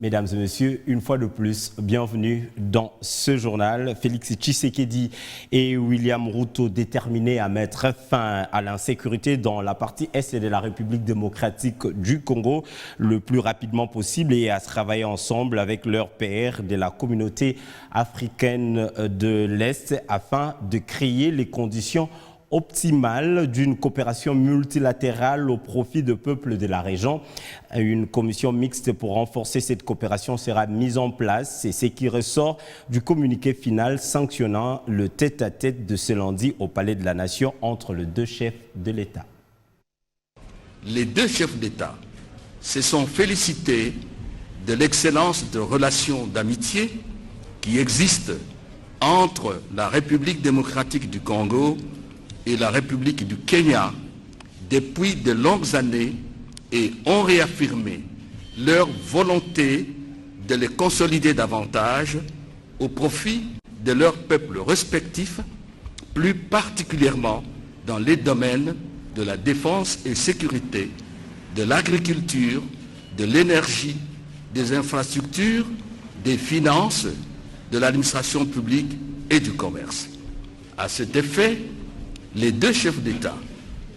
Mesdames et messieurs, une fois de plus, bienvenue dans ce journal. Félix Tshisekedi et William Ruto déterminés à mettre fin à l'insécurité dans la partie est de la République démocratique du Congo le plus rapidement possible et à travailler ensemble avec leurs pairs de la communauté africaine de l'Est afin de créer les conditions optimale d'une coopération multilatérale au profit des peuples de la région. Une commission mixte pour renforcer cette coopération sera mise en place. C'est ce qui ressort du communiqué final sanctionnant le tête-à-tête de ce lundi au Palais de la Nation entre les deux chefs de l'État. Les deux chefs d'État se sont félicités de l'excellence de relations d'amitié qui existent entre la République démocratique du Congo et la République du Kenya depuis de longues années et ont réaffirmé leur volonté de les consolider davantage au profit de leurs peuples respectifs, plus particulièrement dans les domaines de la défense et sécurité, de l'agriculture, de l'énergie, des infrastructures, des finances, de l'administration publique et du commerce. À cet effet, les deux chefs d'État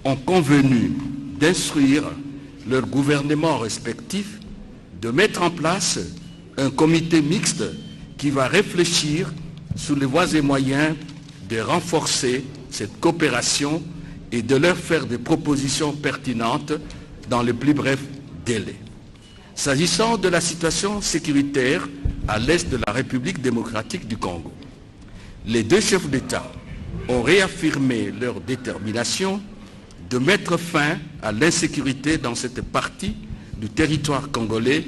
ont convenu d'instruire leurs gouvernements respectifs de mettre en place un comité mixte qui va réfléchir sur les voies et moyens de renforcer cette coopération et de leur faire des propositions pertinentes dans le plus bref délai. S'agissant de la situation sécuritaire à l'est de la République démocratique du Congo, les deux chefs d'État ont réaffirmé leur détermination de mettre fin à l'insécurité dans cette partie du territoire congolais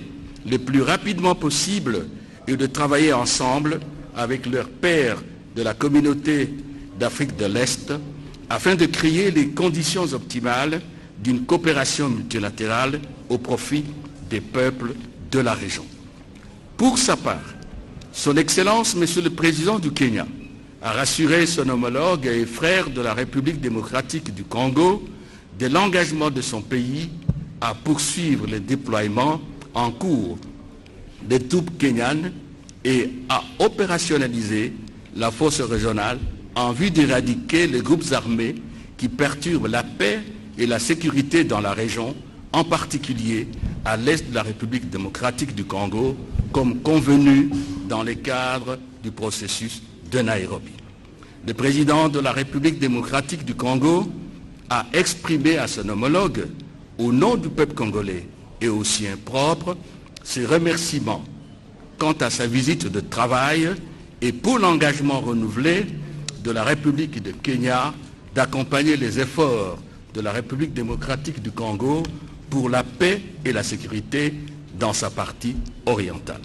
le plus rapidement possible et de travailler ensemble avec leurs pairs de la communauté d'Afrique de l'Est afin de créer les conditions optimales d'une coopération multilatérale au profit des peuples de la région. Pour sa part, Son Excellence, Monsieur le Président du Kenya, a rassuré son homologue et frère de la République démocratique du Congo de l'engagement de son pays à poursuivre le déploiement en cours des troupes kenyanes et à opérationnaliser la force régionale en vue d'éradiquer les groupes armés qui perturbent la paix et la sécurité dans la région, en particulier à l'est de la République démocratique du Congo, comme convenu dans le cadre du processus de Nairobi. Le président de la République démocratique du Congo a exprimé à son homologue, au nom du peuple congolais et au sien propre, ses remerciements quant à sa visite de travail et pour l'engagement renouvelé de la République de Kenya d'accompagner les efforts de la République démocratique du Congo pour la paix et la sécurité dans sa partie orientale.